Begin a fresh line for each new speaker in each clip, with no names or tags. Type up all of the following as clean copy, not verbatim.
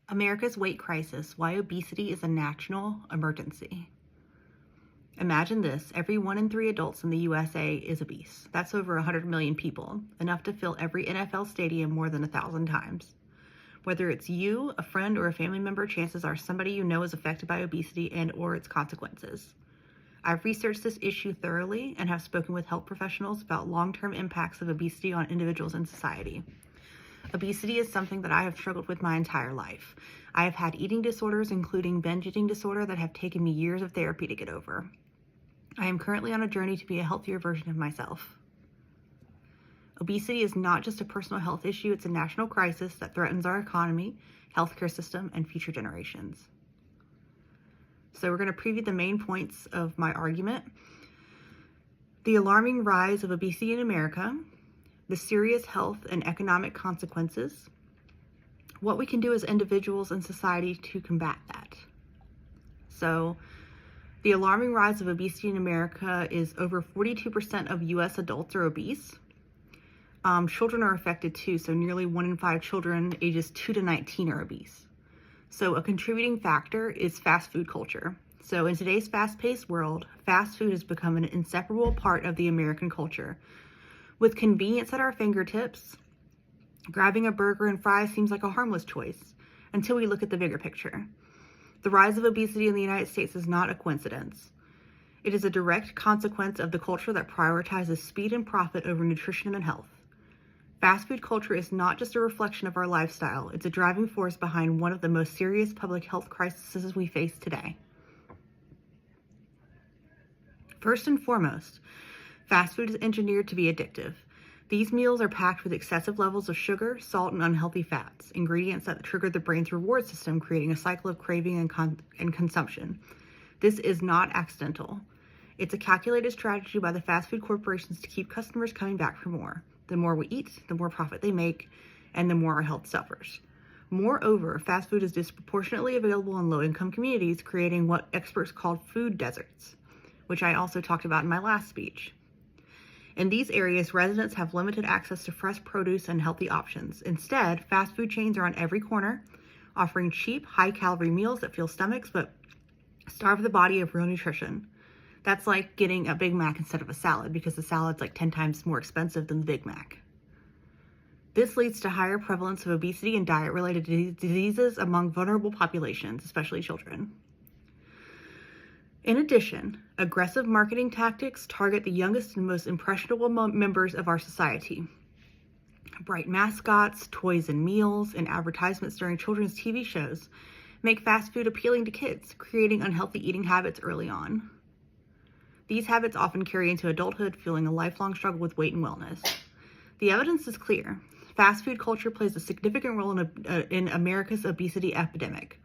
America's weight crisis, why obesity is a national emergency. Imagine this, every 1 in 3 adults in the USA is obese. That's over 100 million people, enough to fill every NFL stadium more than 1,000 times. Whether it's you, a friend, or a family member, chances are somebody you know is affected by obesity and or its consequences. I've researched this issue thoroughly and have spoken with health professionals about long-term impacts of obesity on individuals and society. Obesity is something that I have struggled with my entire life. I have had eating disorders, including binge eating disorder, that have taken me years of therapy to get over. I am currently on a journey to be a healthier version of myself. Obesity is not just a personal health issue, it's a national crisis that threatens our economy, healthcare system, and future generations. So we're going to preview the main points of my argument. The alarming rise of obesity in America, the serious health and economic consequences, what we can do as individuals and society to combat that. So, the alarming rise of obesity in America is over 42% of US adults are obese. Children are affected too, so nearly 1 in 5 children ages 2 to 19 are obese. So a contributing factor is fast food culture. So in today's fast-paced world, fast food has become an inseparable part of the American culture. With convenience at our fingertips, grabbing a burger and fries seems like a harmless choice until we look at the bigger picture. The rise of obesity in the United States is not a coincidence. It is a direct consequence of the culture that prioritizes speed and profit over nutrition and health. Fast food culture is not just a reflection of our lifestyle, it's a driving force behind one of the most serious public health crises we face today. First and foremost, fast food is engineered to be addictive. These meals are packed with excessive levels of sugar, salt, and unhealthy fats, ingredients that trigger the brain's reward system, creating a cycle of craving and consumption. This is not accidental. It's a calculated strategy by the fast food corporations to keep customers coming back for more. The more we eat, the more profit they make, and the more our health suffers. Moreover, fast food is disproportionately available in low-income communities, creating what experts call food deserts, which I also talked about in my last speech. In these areas, residents have limited access to fresh produce and healthy options. Instead, fast food chains are on every corner, offering cheap, high-calorie meals that fill stomachs but starve the body of real nutrition. That's like getting a Big Mac instead of a salad, because the salad's like 10 times more expensive than the Big Mac. This leads to higher prevalence of obesity and diet-related diseases among vulnerable populations, especially children. In addition, aggressive marketing tactics target the youngest and most impressionable members of our society. Bright mascots, toys and meals, and advertisements during children's TV shows make fast food appealing to kids, creating unhealthy eating habits early on. These habits often carry into adulthood, fueling a lifelong struggle with weight and wellness. The evidence is clear. Fast food culture plays a significant role in America's obesity epidemic.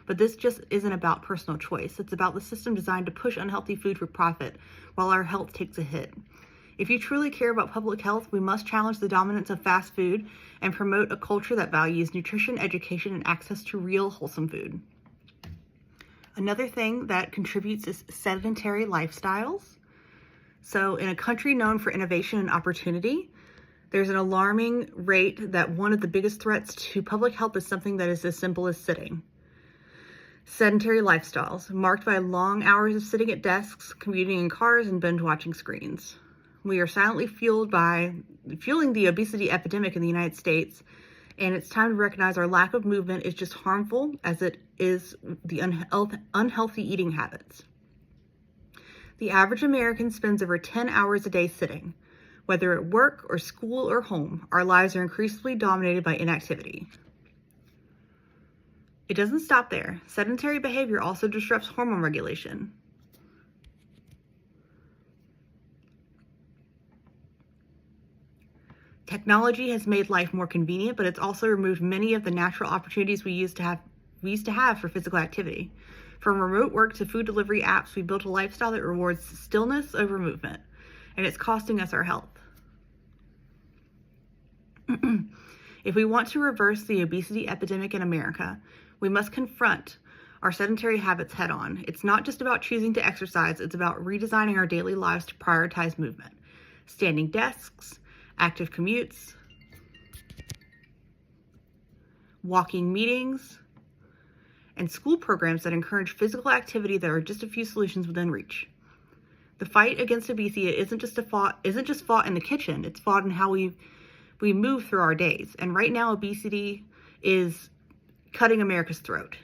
But this just isn't about personal choice. It's about the system designed to push unhealthy food for profit while our health takes a hit. If you truly care about public health, we must challenge the dominance of fast food and promote a culture that values nutrition, education, and access to real, wholesome food. Another thing that contributes is sedentary lifestyles. So in a country known for innovation and opportunity, there's an alarming rate that one of the biggest threats to public health is something that is as simple as sitting. Sedentary lifestyles, marked by long hours of sitting at desks, commuting in cars, and binge-watching screens. We are silently fueling the obesity epidemic in the United States, and it's time to recognize our lack of movement is just harmful as it is the unhealthy eating habits. The average American spends over 10 hours a day sitting. Whether at work or school or home, our lives are increasingly dominated by inactivity. It doesn't stop there. Sedentary behavior also disrupts hormone regulation. Technology has made life more convenient, but it's also removed many of the natural opportunities we used to have for physical activity. From remote work to food delivery apps, we built a lifestyle that rewards stillness over movement, and it's costing us our health. If we want to reverse the obesity epidemic in America, we must confront our sedentary habits head on. It's not just about choosing to exercise, it's about redesigning our daily lives to prioritize movement. Standing desks, active commutes, walking meetings, and school programs that encourage physical activity that are just a few solutions within reach. The fight against obesity isn't just fought in the kitchen, it's fought in how we move through our days. And right now, obesity is cutting America's throat.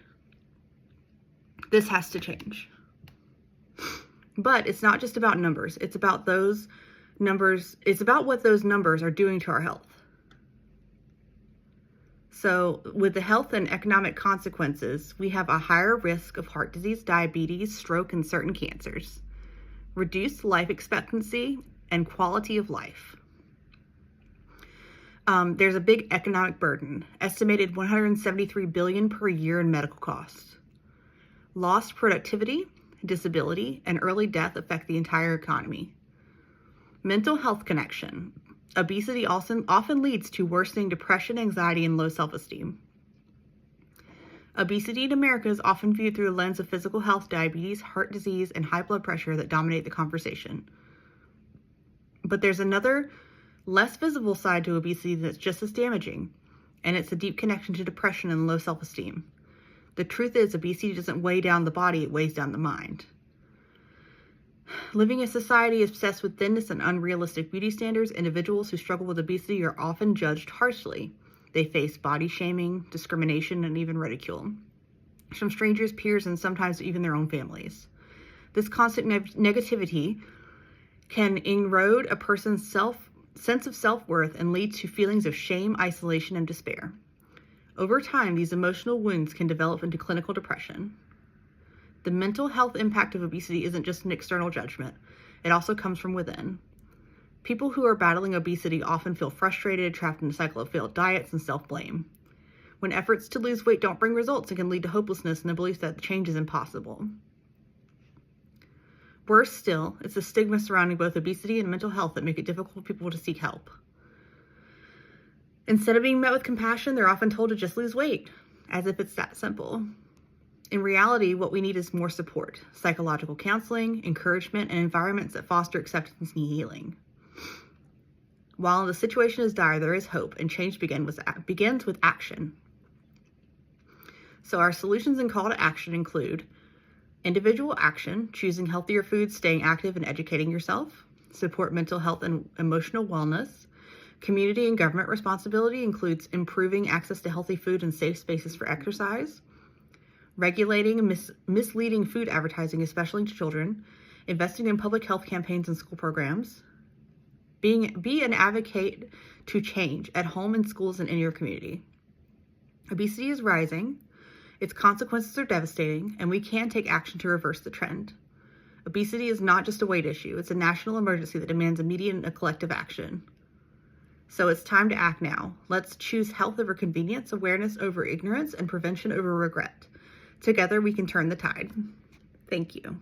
This has to change. But it's not just about numbers. It's about those numbers. It's about what those numbers are doing to our health. So with the health and economic consequences, we have a higher risk of heart disease, diabetes, stroke, and certain cancers, reduced life expectancy, and quality of life. There's a big economic burden, estimated $173 billion per year in medical costs. Lost productivity, disability, and early death affect the entire economy. Mental health connection. Obesity often leads to worsening depression, anxiety, and low self-esteem. Obesity in America is often viewed through a lens of physical health, diabetes, heart disease, and high blood pressure that dominate the conversation. But there's another, less visible side to obesity that's just as damaging, and it's a deep connection to depression and low self-esteem. The truth is, obesity doesn't weigh down the body, it weighs down the mind. Living in a society obsessed with thinness and unrealistic beauty standards, individuals who struggle with obesity are often judged harshly. They face body shaming, discrimination, and even ridicule from strangers, peers, and sometimes even their own families. This constant negativity can erode a person's sense of self-worth and lead to feelings of shame, isolation, and despair. Over time, these emotional wounds can develop into clinical depression. The mental health impact of obesity isn't just an external judgment. It also comes from within. People who are battling obesity often feel frustrated, trapped in a cycle of failed diets and self-blame. When efforts to lose weight don't bring results, it can lead to hopelessness and the belief that the change is impossible. Worse still, it's the stigma surrounding both obesity and mental health that make it difficult for people to seek help. Instead of being met with compassion, they're often told to just lose weight, as if it's that simple. In reality, what we need is more support, psychological counseling, encouragement, and environments that foster acceptance and healing. While the situation is dire, there is hope, and change begins with action. So our solutions and call to action include individual action, choosing healthier foods, staying active, and educating yourself, support mental health and emotional wellness. Community and government responsibility includes improving access to healthy food and safe spaces for exercise, regulating misleading food advertising, especially to children, investing in public health campaigns and school programs, be an advocate to change at home, in schools, and in your community. Obesity is rising, its consequences are devastating, and we can take action to reverse the trend. Obesity is not just a weight issue, it's a national emergency that demands immediate and collective action. So it's time to act now. Let's choose health over convenience, awareness over ignorance, and prevention over regret. Together we can turn the tide. Thank you.